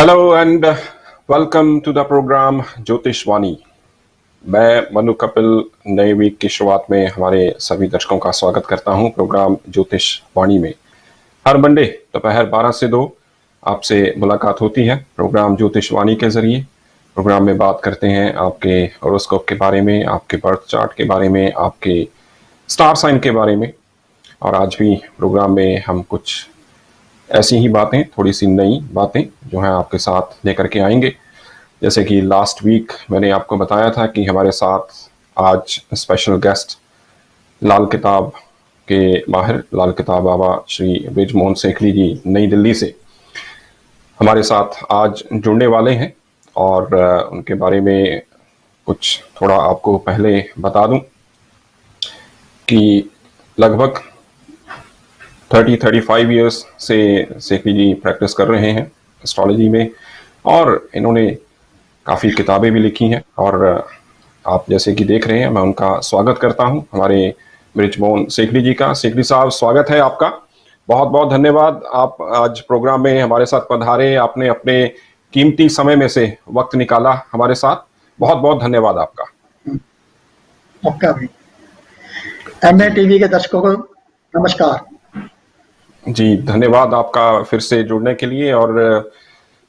Hello and welcome to the program Jyotish Vani. मैं मनु कपिल नए week की शुरुआत में हमारे सभी दर्शकों का स्वागत करता हूं प्रोग्राम ज्योतिष वाणी में। हर मंडे दोपहर 12 से 2 आपसे मुलाकात होती है प्रोग्राम ज्योतिष वाणी के जरिए। प्रोग्राम में बात करते हैं आपके होरोस्कोप के बारे में, आपके बर्थ चार्ट के बारे में, आपके स्टार साइन के बारे में। और आज भी प्रोग्राम में हम कुछ ऐसी ही बातें, थोड़ी सी नई बातें जो है आपके साथ लेकर के आएंगे। जैसे कि लास्ट वीक मैंने आपको बताया था कि हमारे साथ आज स्पेशल गेस्ट लाल किताब के माहिर लाल किताब बाबा श्री बृजमोहन सेखली जी नई दिल्ली से हमारे साथ आज जुड़ने वाले हैं। और उनके बारे में कुछ थोड़ा आपको पहले बता दूं कि लगभग 35 इयर्स से सेखली जी प्रैक्टिस कर रहे हैं एस्ट्रोलॉजी में, और इन्होंने काफ़ी किताबें भी लिखी हैं। और आप जैसे कि देख रहे हैं, मैं उनका स्वागत करता हूं हमारे बृजमोहन सेखली जी का। सेखली साहब, स्वागत है आपका। बहुत बहुत धन्यवाद, आप आज प्रोग्राम में हमारे साथ पधारे, आपने अपने कीमती समय में से वक्त निकाला हमारे साथ। बहुत बहुत धन्यवाद आपका। आपका भी। एमए टीवी के दर्शकों को नमस्कार जी, धन्यवाद आपका फिर से जुड़ने के लिए। और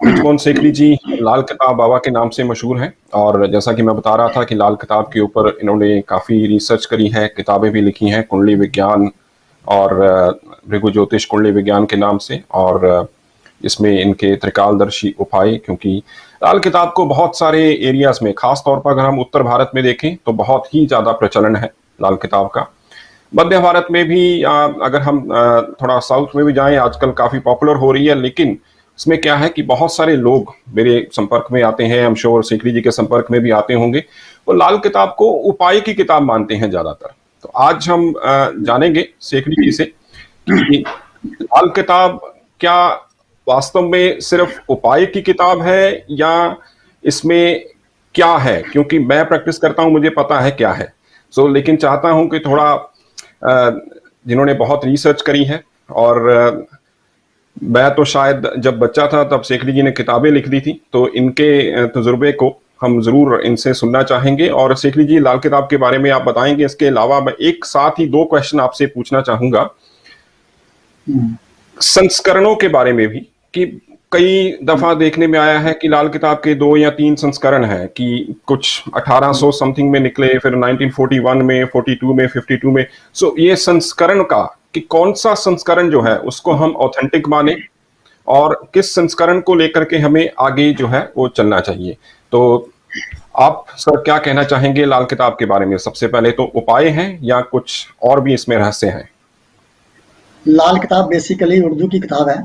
बृजमोहन सेखली जी लाल किताब बाबा के नाम से मशहूर हैं, और जैसा कि मैं बता रहा था कि लाल किताब के ऊपर इन्होंने काफ़ी रिसर्च करी है, किताबें भी लिखी हैं, कुंडली विज्ञान और भृगु ज्योतिष कुंडली विज्ञान के नाम से। और इसमें इनके त्रिकालदर्शी उपाय, क्योंकि लाल किताब को बहुत सारे एरियाज में, खास तौर पर अगर हम उत्तर भारत में देखें तो बहुत ही ज़्यादा प्रचलन है लाल किताब का। मध्य भारत में भी अगर हम थोड़ा साउथ में भी जाएं, आजकल काफ़ी पॉपुलर हो रही है। लेकिन इसमें क्या है कि बहुत सारे लोग मेरे संपर्क में आते हैं, हम श्योर सेखली जी के संपर्क में भी आते होंगे, वो लाल किताब को उपाय की किताब मानते हैं ज़्यादातर। तो आज हम जानेंगे सेखली जी से कि लाल किताब क्या वास्तव में सिर्फ उपाय की किताब है, या इसमें क्या है। क्योंकि मैं प्रैक्टिस करता हूं, मुझे पता है क्या है। लेकिन चाहता हूं कि थोड़ा जिन्होंने बहुत रिसर्च करी है, और मैं तो शायद जब बच्चा था तब सेखली जी ने किताबें लिख दी थी, तो इनके तजुर्बे को हम जरूर इनसे सुनना चाहेंगे। और सेखली जी, लाल किताब के बारे में आप बताएंगे। इसके अलावा मैं एक साथ ही 2 क्वेश्चन आपसे पूछना चाहूंगा संस्करणों के बारे में भी, कि कई दफा देखने में आया है कि लाल किताब के 2 या 3 संस्करण हैं, कि कुछ 1800 समथिंग में निकले, फिर 1941 में, 42 में, 52 में। ये संस्करण का कि कौन सा संस्करण जो है उसको हम ऑथेंटिक माने, और किस संस्करण को लेकर के हमें आगे जो है वो चलना चाहिए। तो आप सर क्या कहना चाहेंगे लाल किताब के बारे में? सबसे पहले तो उपाय हैं या कुछ और भी इसमें रहस्य हैं? लाल किताब बेसिकली उर्दू की किताब है।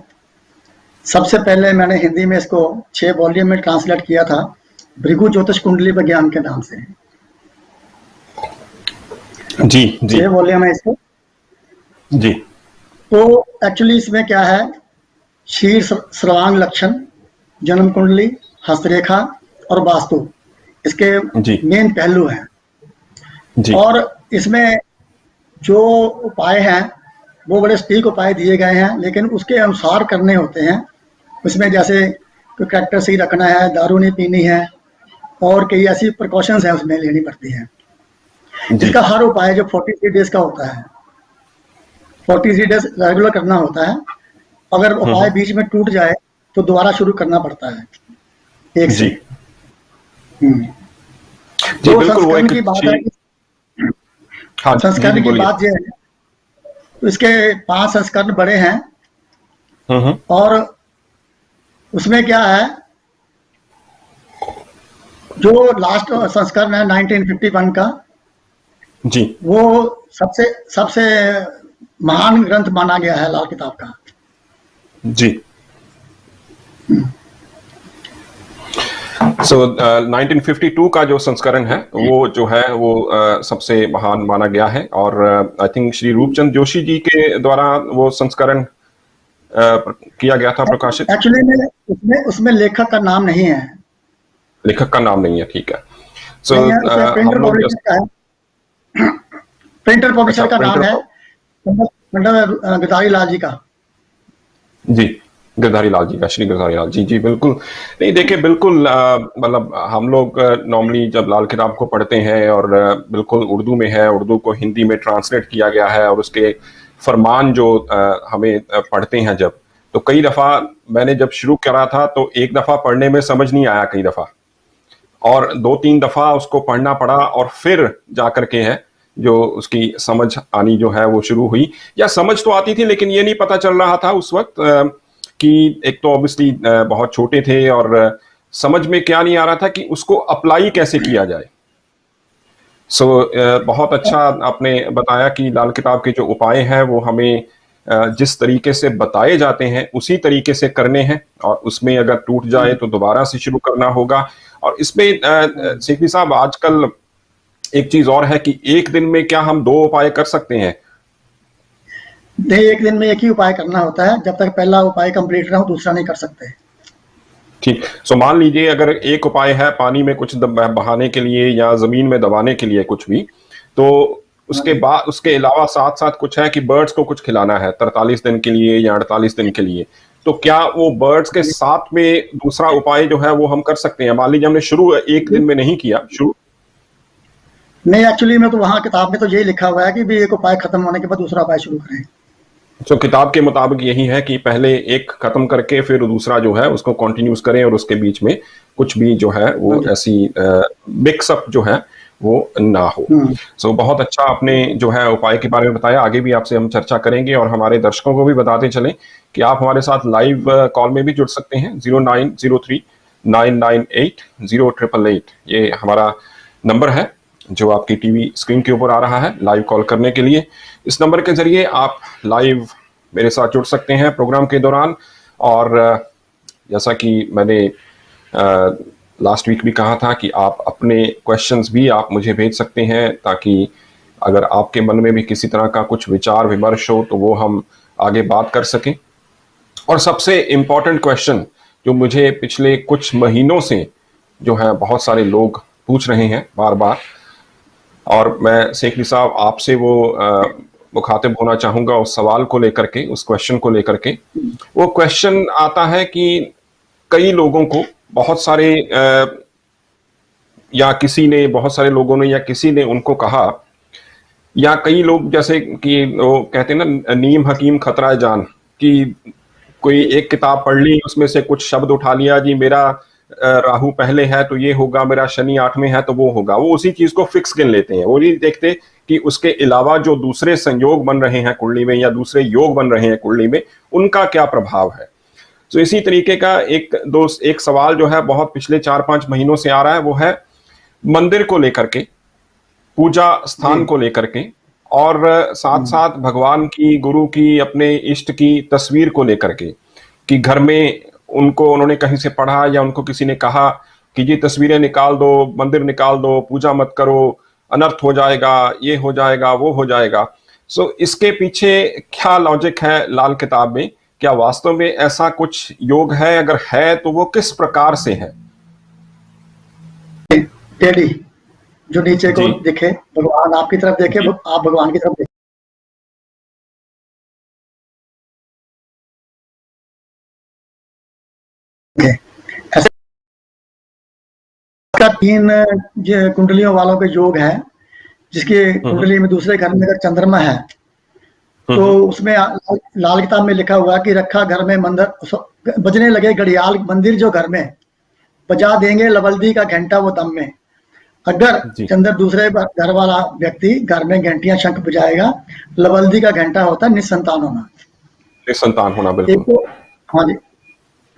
सबसे पहले मैंने हिंदी में इसको 6 वॉल्यूम में ट्रांसलेट किया था, भृगु ज्योतिष कुंडली विज्ञान के नाम से। जी जी 6 वॉल्यूम है इसको। जी। तो एक्चुअली इसमें क्या है, शीर सर्वांग लक्षण, जन्म कुंडली, हस्तरेखा और वास्तु इसके जी मेन पहलू हैं। जी और इसमें जो उपाय हैं वो बड़े सटीक उपाय दिए गए हैं, लेकिन उसके अनुसार करने होते हैं। उसमें जैसे कोई कैरेक्टर सही रखना है, दारू नहीं पीनी है, और कई ऐसी प्रिकॉशंस हैं उसमें लेनी पड़ती हैं। जी इसका हर उपाय जो 43 डेज का होता है, 43 डेज रेगुलर करना होता है। अगर उपाय बीच में टूट जाए तो दोबारा शुरू करना पड़ता है एक से। जी जी, तो बिल्कुल। वो संस्करण एक की बात है, हाँ जी जी संस्करण की बोलिए। बात यह है, तो इसके 5 संस्करण बड़े हैं। हम्म। और उसमें क्या है, जो लास्ट संस्करण है 1951 का, जी वो सबसे सबसे महान ग्रंथ माना गया है लाल किताब का। जी। 1952 का जो संस्करण है वो जो है वो सबसे महान माना गया है। और आई थिंक श्री रूपचंद जोशी जी के द्वारा वो संस्करण किया गया था प्रकाशित। एक्चुअली में उसमें लेखक का नाम नहीं है। लेखक का नाम नहीं है, ठीक है। नहीं है, उसमें हम प्रिंटर लोग पब्लिशर का है। प्रिंटर अच्छा, पब्लिशर का नाम प्रिंटर। है पंडित गिरधारी लाल जी का। जी गिरधारी लाल जी का, श्री गिरधारी लाल जी, जी बिल्कुल। नहीं देखिए, बिल्कुल मतलब हम लोग नॉर्मली जब लाल किताब को पढ़ते हैं और बिल्कुल उर्दू में है, उर्दू को हिंदी में ट्रांसलेट किया गया है और उसके फरमान जो हमें पढ़ते हैं जब, तो कई दफ़ा मैंने जब शुरू करा था तो एक दफ़ा पढ़ने में समझ नहीं आया कई दफ़ा, और 2-3 दफ़ा उसको पढ़ना पड़ा और फिर जाकर के है जो उसकी समझ आनी जो है वो शुरू हुई। या समझ तो आती थी लेकिन ये नहीं पता चल रहा था उस वक़्त कि एक तो ऑब्वियसली बहुत छोटे थे और समझ में क्या नहीं आ रहा था कि उसको अप्लाई कैसे किया जाए। सो बहुत अच्छा आपने बताया कि लाल किताब के जो उपाय हैं वो हमें जिस तरीके से बताए जाते हैं उसी तरीके से करने हैं, और उसमें अगर टूट जाए तो दोबारा से शुरू करना होगा। और इसमें सीखी साहब, आजकल एक चीज और है कि एक दिन में क्या हम 2 उपाय कर सकते हैं? नहीं, एक दिन में एक ही उपाय करना होता है, जब तक पहला उपाय कंप्लीट ना हो दूसरा नहीं कर सकते। ठीक। सो मान लीजिए अगर एक उपाय है पानी में कुछ बहाने के लिए या जमीन में दबाने के लिए कुछ भी, तो उसके बाद उसके अलावा साथ साथ कुछ है कि बर्ड्स को कुछ खिलाना है 43 दिन के लिए या 48 दिन के लिए, तो क्या वो बर्ड्स के साथ में दूसरा उपाय जो है वो हम कर सकते हैं? मान लीजिए हमने शुरू एक दिन में नहीं किया शुरू। नहीं, एक्चुअली में तो वहाँ किताब में तो यही लिखा हुआ है कि भी एक उपाय खत्म होने के बाद दूसरा उपाय शुरू करें। तो किताब के मुताबिक यही है कि पहले एक खत्म करके फिर दूसरा जो है उसको कंटिन्यूस करें और उसके बीच में कुछ भी जो है वो ऐसी मिक्सअप जो है वो ना हो। सो बहुत अच्छा आपने जो है उपाय के बारे में बताया। आगे भी आपसे हम चर्चा करेंगे और हमारे दर्शकों को भी बताते चलें कि आप हमारे साथ लाइव कॉल में भी जुड़ सकते हैं। 0903-998-0888 ये हमारा नंबर है जो आपकी टीवी स्क्रीन के ऊपर आ रहा है लाइव कॉल करने के लिए। इस नंबर के जरिए आप लाइव मेरे साथ जुड़ सकते हैं प्रोग्राम के दौरान। और जैसा कि मैंने लास्ट वीक भी कहा था कि आप अपने क्वेश्चंस भी आप मुझे भेज सकते हैं, ताकि अगर आपके मन में भी किसी तरह का कुछ विचार विमर्श हो तो वो हम आगे बात कर सकें। और सबसे इम्पोर्टेंट क्वेश्चन जो मुझे पिछले कुछ महीनों से जो है बहुत सारे लोग पूछ रहे हैं बार बार, और मैं सेठी साहब आपसे वो मुखातिब होना चाहूंगा उस सवाल को लेकर के, उस क्वेश्चन को लेकर के। वो क्वेश्चन आता है कि कई लोगों को बहुत सारे या किसी ने, बहुत सारे लोगों ने या किसी ने उनको कहा, या कई लोग जैसे कि वो कहते हैं ना नीम हकीम खतरा जान, कि कोई एक किताब पढ़ ली उसमें से कुछ शब्द उठा लिया, जी मेरा राहु पहले है तो ये होगा, मेरा शनि 8 में है तो वो होगा, वो उसी चीज को फिक्स गिन लेते हैं। वो नहीं देखते कि उसके अलावा जो दूसरे संयोग बन रहे हैं कुंडली में या दूसरे योग बन रहे हैं कुंडली में, उनका क्या प्रभाव है। तो इसी तरीके का एक सवाल जो है बहुत पिछले 4-5 महीनों से आ रहा है, वो है मंदिर को लेकर के, पूजा स्थान को लेकर के, और साथ साथ भगवान की, गुरु की, अपने इष्ट की तस्वीर को लेकर के, कि घर में उनको उन्होंने कहीं से पढ़ा या उनको किसी ने कहा कि ये तस्वीरें निकाल दो, मंदिर निकाल दो, पूजा मत करो, अनर्थ हो जाएगा, ये हो जाएगा, वो हो जाएगा। सो इसके पीछे क्या लॉजिक है लाल किताब में? क्या वास्तव में ऐसा कुछ योग है? अगर है तो वो किस प्रकार से है? टेढ़ी, जो नीचे को दिखे, भगवान आपकी तरफ देखे, आप भगवान की तरफ देखें। ऐसे 3 कुंडलियों वालों के योग है, जिसकी कुंडली में दूसरे घर में अगर चंद्रमा है तो उसमें लाल किताब में लिखा हुआ है कि रखा घर में मंदिर, बजने लगे घड़ियाल मंदिर जो घर में, बजा देंगे लवल्दी का घंटा वो दम में। अगर चंद्र दूसरे घर वाला व्यक्ति घर में घंटियां शंख बजाएगा, लवल्दी का घंटा होता है निसंतान होना। निसंतान होना, बिल्कुल। एक तो हाँ जी,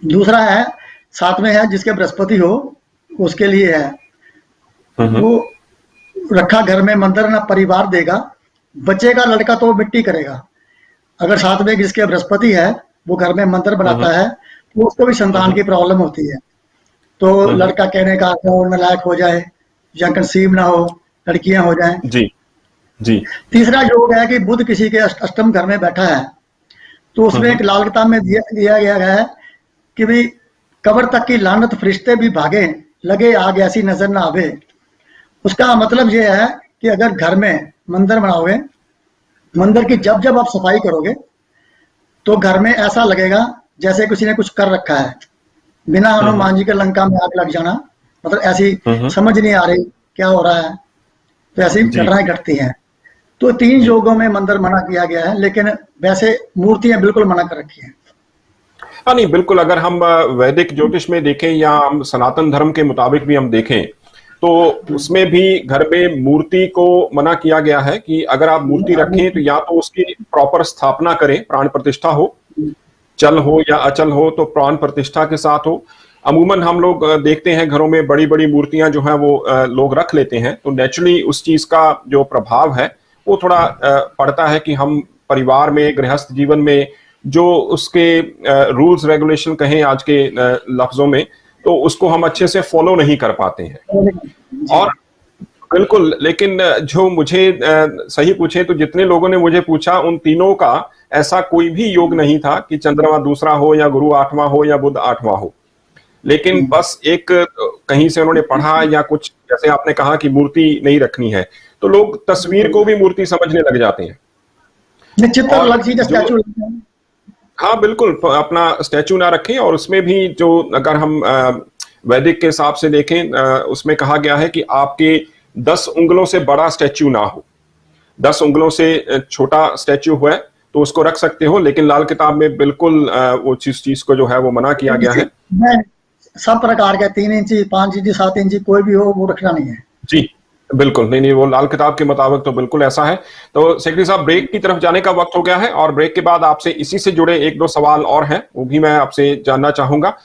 दूसरा है साथ में है जिसके बृहस्पति हो उसके लिए है, वो रखा घर में मंदिर ना परिवार देगा, बचेगा लड़का तो मिट्टी करेगा। अगर साथ में जिसके बृहस्पति है वो घर में मंदिर बनाता है तो उसको भी संतान की प्रॉब्लम होती है, तो लड़का कहने का नालायक हो जाए या कंसीव ना हो, लड़कियां हो जाएं। जी जी। तीसरा योग है कि बुध किसी के अष्टम घर में बैठा है, तो उसमें एक लाल किताब में दिया गया है कि भाई कब्र तक की लानत फरिश्ते भी भागे, लगे आग ऐसी नजर ना आवे। उसका मतलब ये है कि अगर घर में मंदिर बनाओगे, मंदिर की जब जब आप सफाई करोगे तो घर में ऐसा लगेगा जैसे किसी ने कुछ कर रखा है, बिना हनुमान जी के लंका में आग लग जाना, मतलब ऐसी समझ नहीं आ रही क्या हो रहा है, तो ऐसी जी। घटनाएं घटती हैं। तो 3 जी। योगों में मंदिर मना किया गया है, लेकिन वैसे मूर्तियां बिल्कुल मना कर रखी हैं। हाँ, नहीं बिल्कुल, अगर हम वैदिक ज्योतिष में देखें या हम सनातन धर्म के मुताबिक भी हम देखें, तो उसमें भी घर में मूर्ति को मना किया गया है कि अगर आप मूर्ति रखें तो या तो उसकी प्रॉपर स्थापना करें, प्राण प्रतिष्ठा हो, चल हो या अचल हो तो प्राण प्रतिष्ठा के साथ हो। अमूमन हम लोग देखते हैं घरों में बड़ी-बड़ी मूर्तियां जो हैं वो लोग रख लेते हैं, तो नेचुरली उस चीज का जो प्रभाव है वो थोड़ा पड़ता है कि हम परिवार में, गृहस्थ जीवन में जो उसके रूल्स रेगुलेशन कहें आज के लफ्जों में, तो उसको हम अच्छे से फॉलो नहीं कर पाते हैं। जी। और बिल्कुल, लेकिन जो मुझे सही पूछे तो जितने लोगों ने मुझे पूछा उन तीनों का ऐसा कोई भी योग नहीं था कि चंद्रमा दूसरा हो या गुरु 8वां हो या बुध 8वां हो। लेकिन बस एक कहीं से उन्होंने पढ़ा या कुछ, जैसे आपने कहा कि मूर्ति नहीं रखनी है, तो लोग तस्वीर को भी मूर्ति समझने लग जाते हैं। निश्चित और अलग चीज है, जो स्टैचू। हाँ, बिल्कुल, अपना स्टैच्यू ना रखें, और उसमें भी जो अगर हम वैदिक के हिसाब से देखें, उसमें कहा गया है कि आपके 10 उंगलों से बड़ा स्टैच्यू ना हो। 10 उंगलों से छोटा स्टैच्यू है तो उसको रख सकते हो, लेकिन लाल किताब में बिल्कुल वो चीज को जो है वो मना किया गया है। मैं सब प्रकार के 3 इंची, 5 इंची, 7 इंची कोई भी हो वो रखना नहीं है। जी, बिल्कुल, नहीं, नहीं, वो लाल किताब के मुताबिक तो बिल्कुल ऐसा है। तो सेक्रेटरी साहब, ब्रेक की तरफ जाने का वक्त हो गया है और ब्रेक के बाद आपसे इसी से जुड़े 1-2 सवाल और हैं, वो भी मैं आपसे जानना चाहूंगा।